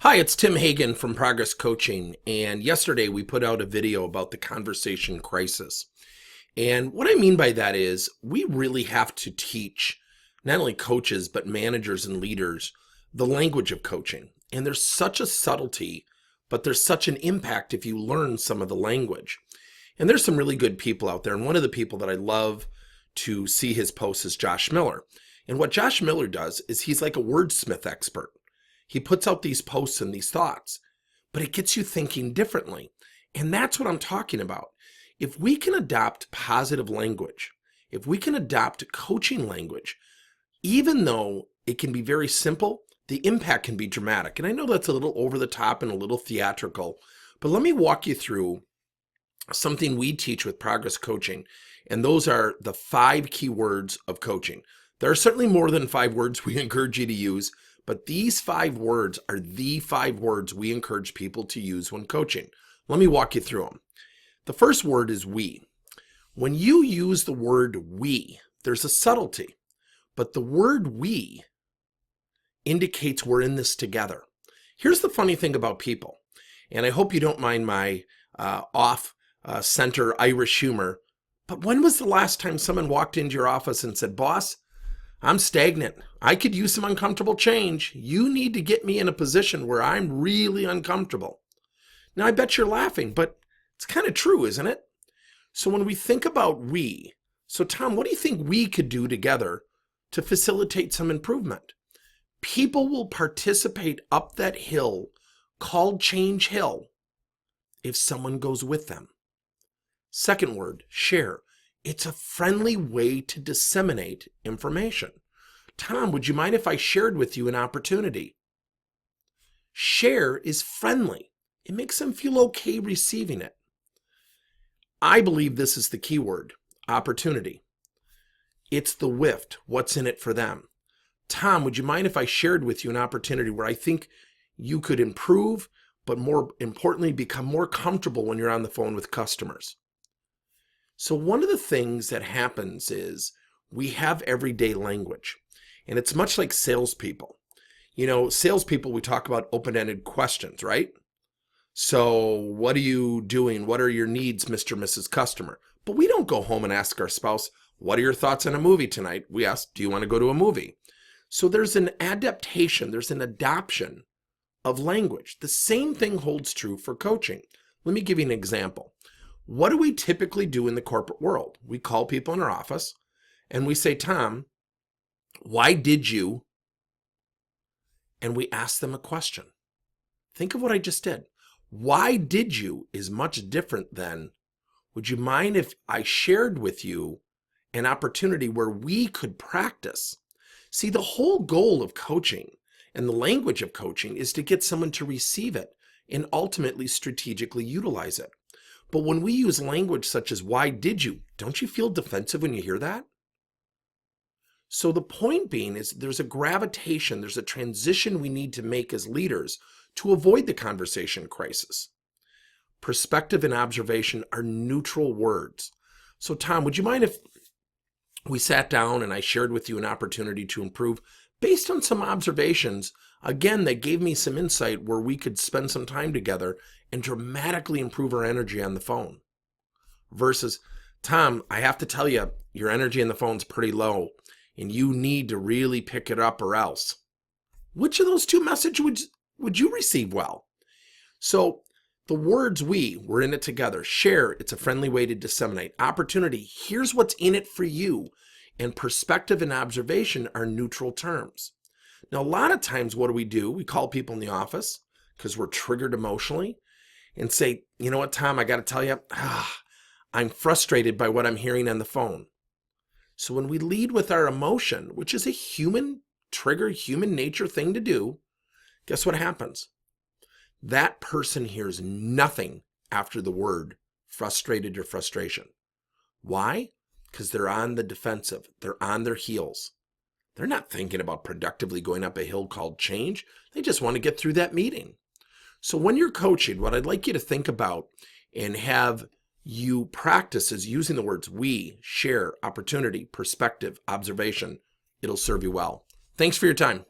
Hi, it's Tim Hagen from Progress Coaching, and yesterday we put out a video about the conversation crisis. And what I mean by that is we really have to teach not only coaches, but managers and leaders the language of coaching. And there's such a subtlety, but there's such an impact if you learn some of the language. And there's some really good people out there. And one of the people that I love to see his posts is Josh Miller. And what Josh Miller does is he's like a wordsmith expert. He puts out these posts and these thoughts, but it gets you thinking differently. And that's what I'm talking about. If we can adopt positive language, if we can adopt coaching language, even though it can be very simple, the impact can be dramatic. And I know that's a little over the top and a little theatrical, but let me walk you through something we teach with Progress Coaching. And those are the 5 key words of coaching. There are certainly more than 5 words we encourage you to use, but these 5 words are the 5 words we encourage people to use when coaching. Let me walk you through them. The first word is we. When you use the word we, there's a subtlety, but the word we indicates we're in this together. Here's the funny thing about people, and I hope you don't mind my off-center Irish humor, but when was the last time someone walked into your office and said, "Boss, I'm stagnant. I could use some uncomfortable change. You need to get me in a position where I'm really uncomfortable"? Now, I bet you're laughing, but it's kind of true, isn't it? So when we think about we, so Tom, what do you think we could do together to facilitate some improvement? People will participate up that hill called Change Hill if someone goes with them. Second word, share. It's a friendly way to disseminate information. Tom, would you mind if I shared with you an opportunity? Share is friendly. It makes them feel okay receiving it. I believe this is the key word, opportunity. It's the WIFT, what's in it for them. Tom, would you mind if I shared with you an opportunity where I think you could improve, but more importantly, become more comfortable when you're on the phone with customers? So one of the things that happens is we have everyday language, and it's much like salespeople. You know, salespeople, we talk about open-ended questions, right? So what are you doing? What are your needs, Mr. and Mrs. Customer? But we don't go home and ask our spouse, what are your thoughts on a movie tonight? We ask, do you want to go to a movie? So there's an adaptation, there's an adoption of language. The same thing holds true for coaching. Let me give you an example. What do we typically do in the corporate world? We call people in our office and we say, Tom, why did you? And we ask them a question. Think of what I just did. Why did you is much different than, would you mind if I shared with you an opportunity where we could practice? See, the whole goal of coaching and the language of coaching is to get someone to receive it and ultimately strategically utilize it. But when we use language such as, why did you? Don't you feel defensive when you hear that? So the point being is there's a gravitation, there's a transition we need to make as leaders to avoid the conversation crisis. Perspective and observation are neutral words. So Tom, would you mind if we sat down and I shared with you an opportunity to improve based on some observations, again, that gave me some insight where we could spend some time together and dramatically improve our energy on the phone? Versus, Tom, I have to tell you, your energy on the phone's pretty low and you need to really pick it up or else. Which of those 2 messages would you receive well? So the words we're in it together. Share, it's a friendly way to disseminate. Opportunity, here's what's in it for you. And perspective and observation are neutral terms. Now, a lot of times what do? We call people in the office because we're triggered emotionally and say, you know what, Tom, I got to tell you, I'm frustrated by what I'm hearing on the phone. So when we lead with our emotion, which is a human trigger, human nature thing to do, guess what happens? That person hears nothing after the word frustrated or frustration. Why? Because they're on the defensive. They're on their heels. They're not thinking about productively going up a hill called change. They just want to get through that meeting. So when you're coaching, what I'd like you to think about and have you practice is using the words we, share, opportunity, perspective, observation. It'll serve you well. Thanks for your time.